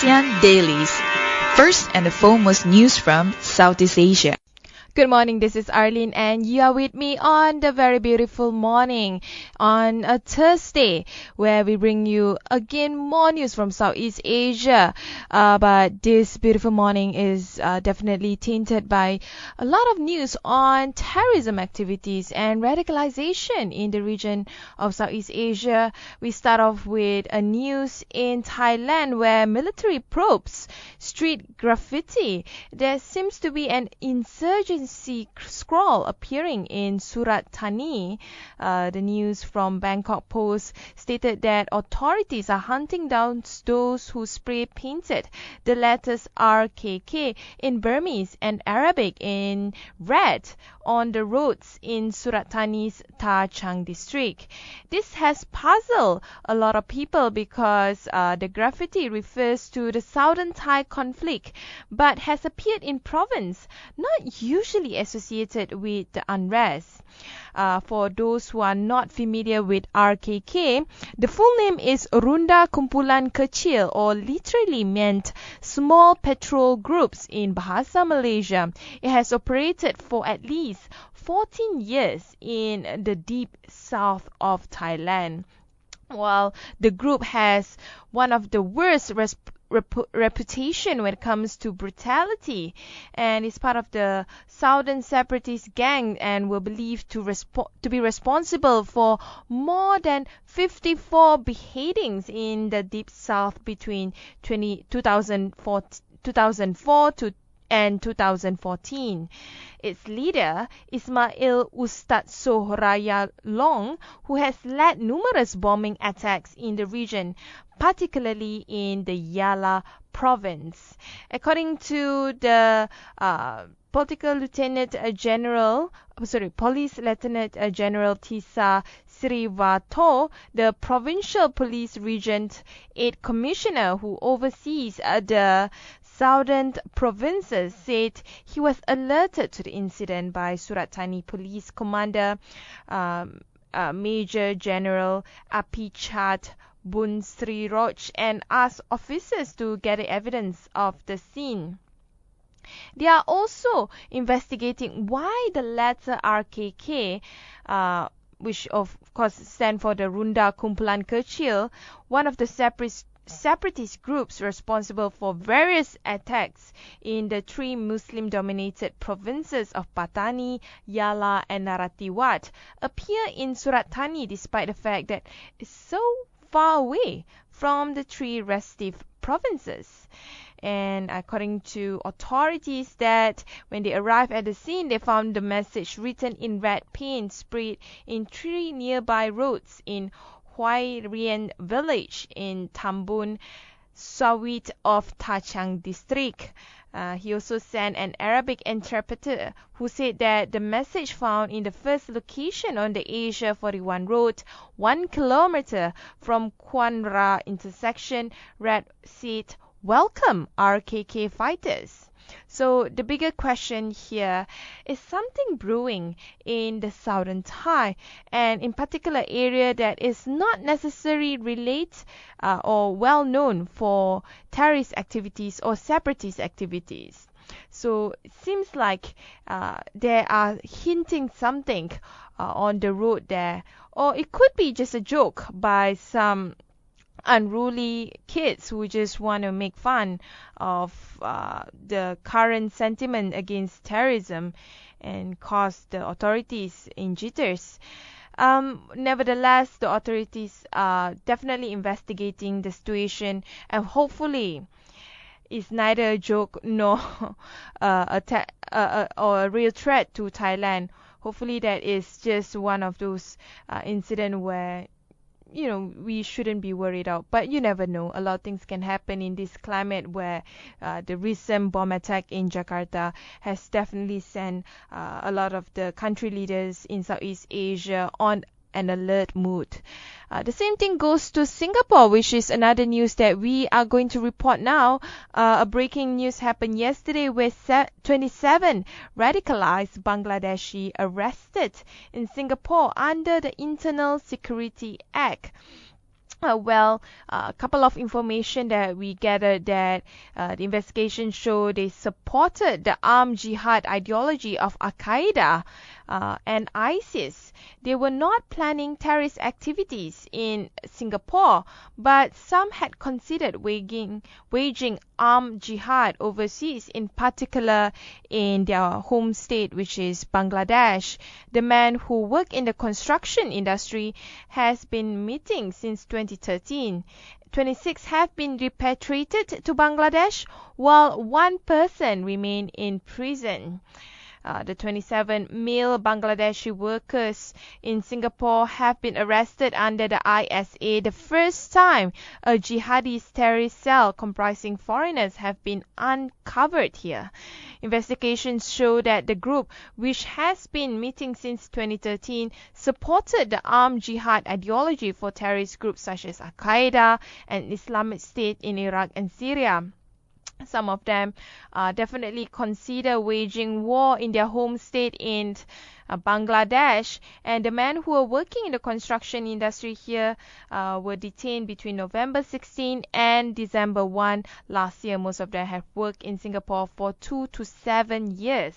ASEAN Dailies. First and the foremost news from Southeast Asia. Good morning, this is Arlene and you are with me on the very beautiful morning on a Thursday where we bring you again more news from Southeast Asia. But this beautiful morning is definitely tainted by a lot of news on terrorism activities and radicalization in the region of Southeast Asia. We start off with a news in Thailand where military probes street graffiti. There seems to be an insurgency scrawl appearing in Surat Thani. The news from Bangkok Post stated that authorities are hunting down those who spray painted the letters RKK in Burmese and Arabic in red on the roads in Surat Thani's Tha Chang district. This has puzzled a lot of people because the graffiti refers to the southern Thai conflict but has appeared in province, not usually associated with the unrest. For those who are not familiar with RKK, the full name is Runda Kumpulan Kecil, or literally meant small patrol groups in Bahasa Malaysia. It has operated for at least 14 years in the deep south of Thailand. While the group has one of the worst reputation when it comes to brutality and is part of the Southern Separatist gang and were believed to be responsible for more than 54 beheadings in the Deep South between 2004 and 2014. Its leader, Ismail Ustad Sohraya Long, who has led numerous bombing attacks in the region, particularly in the Yala province. According to the Police Lieutenant General Tisa Srivato, the Provincial Police Regent 8 Commissioner who oversees the southern provinces, said he was alerted to the incident by Surat Thani Police Commander Major General Apichat Bun Sri Roj and asked officers to gather evidence of the scene. They are also investigating why the letter RKK, which of course stand for the Runda Kumpulan Kecil, one of the separatist groups responsible for various attacks in the three Muslim-dominated provinces of Patani, Yala and Narathiwat, appear in Surat Thani despite the fact that it's so far away from the three restive provinces. And according to authorities, that when they arrived at the scene, they found the message written in red paint sprayed in three nearby roads in Huai Rien village in Tambun Sawit of Tha Chang district. He also sent an Arabic interpreter who said that the message found in the first location on the Asia 41 road, 1 kilometer from Kwan Ra intersection, said, "Welcome RKK fighters." So the bigger question here is something brewing in the southern Thai, and in particular area that is not necessarily related or well known for terrorist activities or separatist activities. So it seems like they are hinting something on the road there, or it could be just a joke by some unruly kids who just want to make fun of the current sentiment against terrorism and cause the authorities in jitters. Nevertheless, the authorities are definitely investigating the situation, and hopefully it's neither a joke nor or a real threat to Thailand. Hopefully that is just one of those incidents where we shouldn't be worried out. But you never know. A lot of things can happen in this climate where the recent bomb attack in Jakarta has definitely sent a lot of the country leaders in Southeast Asia on an alert mood. The same thing goes to Singapore, which is another news that we are going to report now. A breaking news happened yesterday where 27 radicalized Bangladeshi arrested in Singapore under the Internal Security Act. A couple of information that we gathered that the investigation showed they supported the armed jihad ideology of Al-Qaeda and ISIS. They were not planning terrorist activities in Singapore, but some had considered waging armed jihad overseas, in particular in their home state, which is Bangladesh. The man who worked in the construction industry has been missing since 2013. 26 have been repatriated to Bangladesh, while one person remained in prison. The 27 male Bangladeshi workers in Singapore have been arrested under the ISA, the first time a jihadist terrorist cell comprising foreigners have been uncovered here. Investigations show that the group, which has been meeting since 2013, supported the armed jihad ideology for terrorist groups such as Al-Qaeda and Islamic State in Iraq and Syria. Some of them definitely consider waging war in their home state in Bangladesh. And the men who were working in the construction industry here were detained between November 16 and December 1 last year. Most of them have worked in Singapore for 2 to 7 years.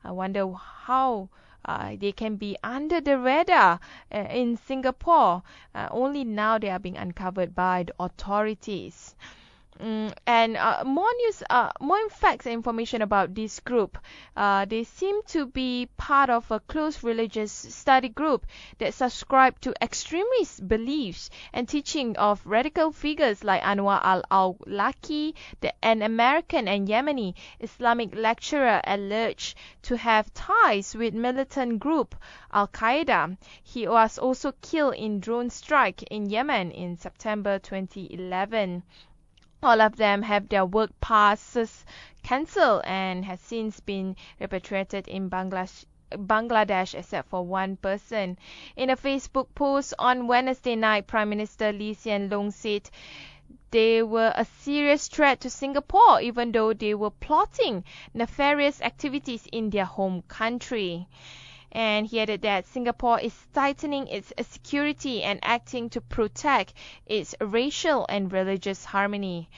I wonder how they can be under the radar in Singapore. Only now they are being uncovered by the authorities. And more facts and information about this group. They seem to be part of a close religious study group that subscribe to extremist beliefs and teaching of radical figures like Anwar al-Awlaki, an American and Yemeni Islamic lecturer alleged to have ties with militant group Al-Qaeda. He was also killed in drone strike in Yemen in September 2011. All of them have their work passes cancelled and has since been repatriated in Bangladesh except for one person. In a Facebook post on Wednesday night, Prime Minister Lee Hsien Loong said they were a serious threat to Singapore, even though they were plotting nefarious activities in their home country. And he added that Singapore is tightening its security and acting to protect its racial and religious harmony.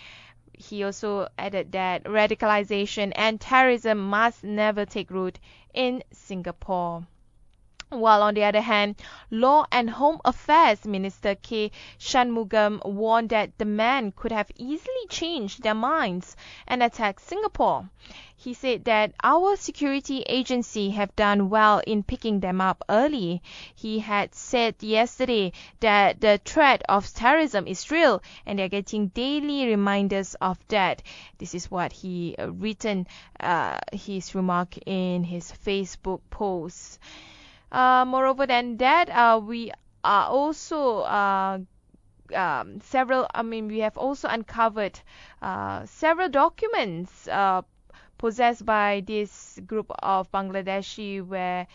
He also added that radicalization and terrorism must never take root in Singapore. While on the other hand, Law and Home Affairs Minister K. Shanmugam warned that the men could have easily changed their minds and attacked Singapore. He said that our security agency have done well in picking them up early. He had said yesterday that the threat of terrorism is real and they're getting daily reminders of that. This is what he written his remark in his Facebook post. Moreover than that, we are also we have also uncovered several documents possessed by this group of Bangladeshi where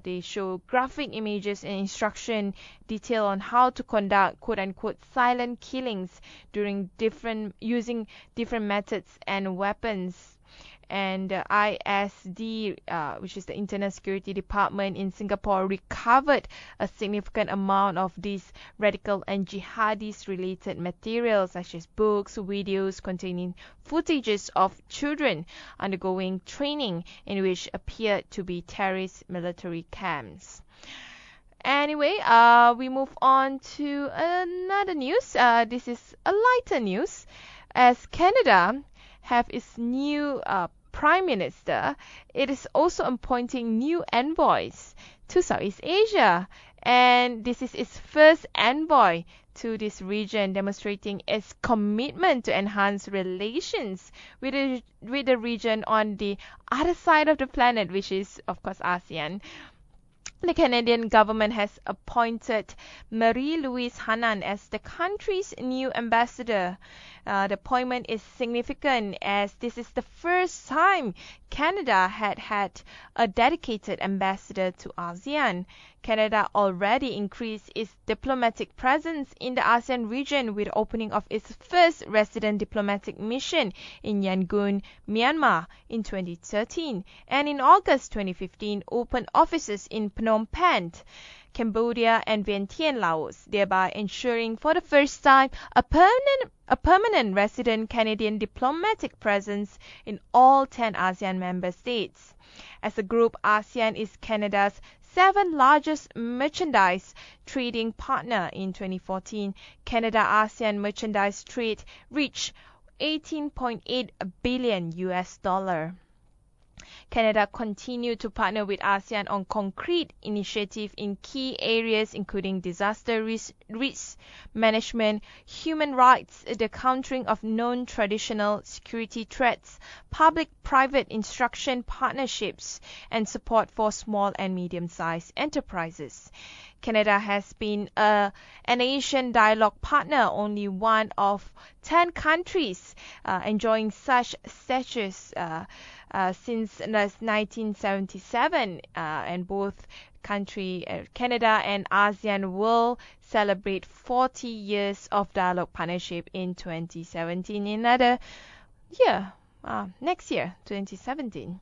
they show graphic images and instruction detail on how to conduct quote-unquote silent killings using different methods and weapons. And the ISD, which is the Internal Security Department in Singapore, recovered a significant amount of these radical and jihadist related materials such as books, videos containing footages of children undergoing training in which appeared to be terrorist military camps. Anyway, we move on to another news. This is a lighter news, as Canada have its new Prime Minister. It is also appointing new envoys to Southeast Asia. And this is its first envoy to this region, demonstrating its commitment to enhance relations with the region on the other side of the planet, which is, of course, ASEAN. The Canadian government has appointed Marie-Louise Hanan as the country's new ambassador. The appointment is significant as this is the first time Canada had a dedicated ambassador to ASEAN. Canada already increased its diplomatic presence in the ASEAN region with the opening of its first resident diplomatic mission in Yangon, Myanmar in 2013, and in August 2015 opened offices in Phnom Penh. Cambodia, and Vientiane, Laos, thereby ensuring for the first time a permanent resident Canadian diplomatic presence in all 10 ASEAN member states. As a group, ASEAN is Canada's seventh largest merchandise trading partner. In 2014, Canada-ASEAN merchandise trade reached $18.8 billion. Canada continued to partner with ASEAN on concrete initiatives in key areas including disaster risk management, human rights, the countering of non-traditional security threats, public-private instruction partnerships, and support for small and medium-sized enterprises. Canada has been an Asian dialogue partner, only one of 10 countries enjoying such status since 1977, and both Canada and ASEAN will celebrate 40 years of dialogue partnership in 2017. Another year, next year, 2017.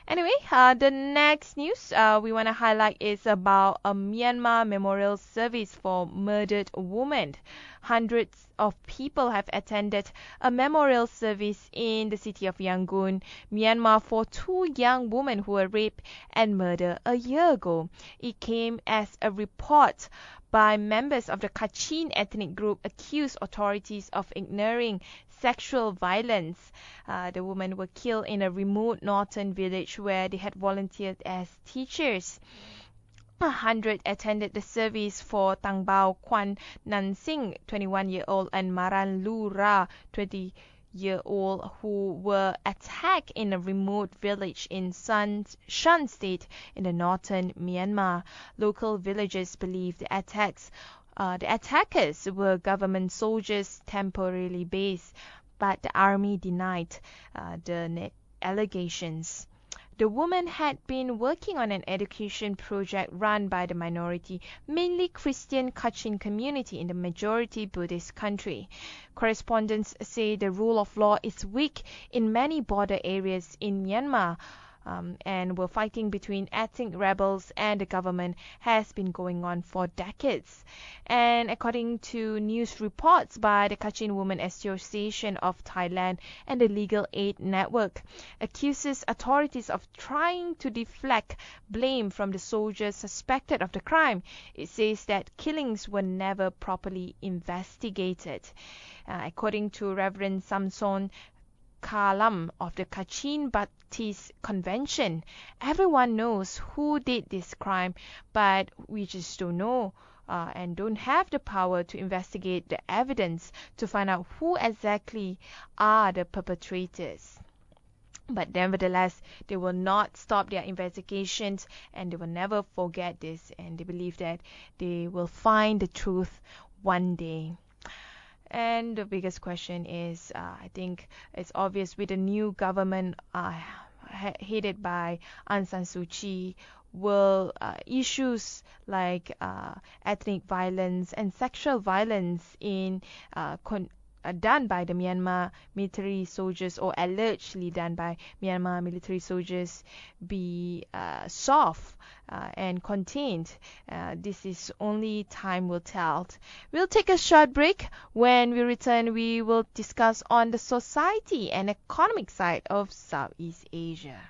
Anyway, the next news we want to highlight is about a Myanmar memorial service for murdered women. Hundreds of people have attended a memorial service in the city of Yangon, Myanmar, for two young women who were raped and murdered a year ago. It came as a report by members of the Kachin ethnic group accused authorities of ignoring sexual violence. The women were killed in a remote northern village where they had volunteered as teachers. 100 attended the service for Tangbao Kwan Nan Sing, 21-year-old, and Maran Lu Ra, 20-year-old, who were attacked in a remote village in Shan State in the northern Myanmar. Local villagers believe the attackers were government soldiers temporarily based, but the army denied the allegations. The woman had been working on an education project run by the minority, mainly Christian Kachin community in the majority Buddhist country. Correspondents say the rule of law is weak in many border areas in Myanmar, and were fighting between ethnic rebels and the government has been going on for decades. And according to news reports by the Kachin Women Association of Thailand and the Legal Aid Network, accuses authorities of trying to deflect blame from the soldiers suspected of the crime. It says that killings were never properly investigated. According to Reverend Samson Kalam of the Kachin Baptist Convention, everyone knows who did this crime, but we just don't know and don't have the power to investigate the evidence to find out who exactly are the perpetrators. But nevertheless, they will not stop their investigations, and they will never forget this, and they believe that they will find the truth one day. And the biggest question is, I think it's obvious with the new government headed by Aung San Suu Kyi, will issues like ethnic violence and sexual violence done by the Myanmar military soldiers, or allegedly done by Myanmar military soldiers, be solved and contained. This is only time will tell. We'll take a short break. When we return, we will discuss on the society and economic side of Southeast Asia.